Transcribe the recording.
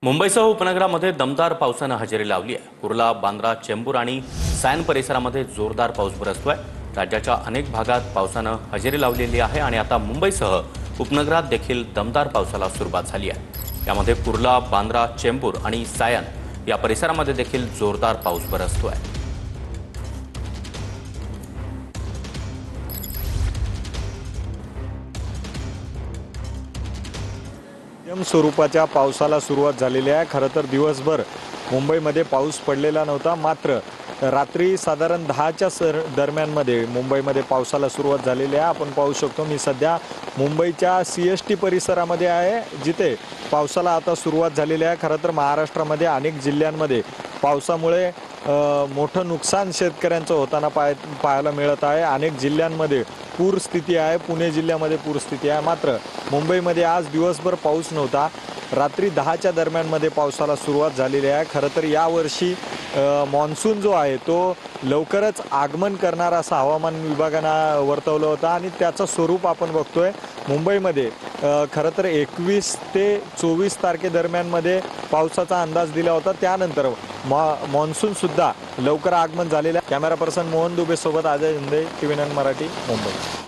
मुंबईसह उपनगरामध्ये दमदार पावसानं हजेरी लावली आहे। कुर्ला, बांद्रा, चेंबूर आणि सॅन परिसरामध्ये जोरदार पाऊस बरसतोय। राज्याच्या अनेक भागात पावसानं हजेरी लावलेली आहे आणि आता मुंबईसह उपनगरात देखील दमदार पावसाला सुरुवात झाली आहे। यामध्ये कुर्ला, बांद्रा, चेंबूर आणि सायन या परिसरामध्ये देखील जोरदार पाऊस बरसतोय। मध्यम स्वरूपाच्या पावसाला सुरुवात झालेली आहे। खरं तर दिवसभर मुंबईमध्ये पाऊस पडलेला नव्हता, मात्र रात्री साधारण 10च्या दरम्यानमध्ये मुंबईमध्ये पावसाला सुरुवात झालेली आहे। आपण पाहू शकतो, मी सध्या मुंबईच्या CST परिसरामध्ये आहे, जिथे पावसाला आता सुरुवात झालेली आहे। खरं तर महाराष्ट्रामध्ये अनेक जिल्ह्यांमध्ये पावसामुळे मोठं नुकसान शेतकऱ्यांचं होताना पाहायला मिळत आहे। अनेक जिल्ह्यांमध्ये पूरस्थिती आहे, पुणे जिल्ह्यामध्ये पूरस्थिती आहे, मात्र मुंबईमध्ये आज दिवसभर पाऊस नव्हता। रात्री 10च्या दरम्यानमध्ये पावसाला सुरुवात झालेली आहे। खरं तर यावर्षी मॉन्सून जो आहे तो लवकरच आगमन करणार असं हवामान विभागानं वर्तवलं होतं आणि त्याचं स्वरूप आपण बघतोय मुंबईमध्ये। खरं तर 21 ते 24 तारखेदरम्यानमध्ये पावसाचा अंदाज दिला होता। त्यानंतर मॉन्सूनसुद्धा लवकर आगमन झालेलं आहे। कॅमेरा पर्सन मोहन दुबे सोबत अजय हिंदे, TV9 मराठी, मुंबई।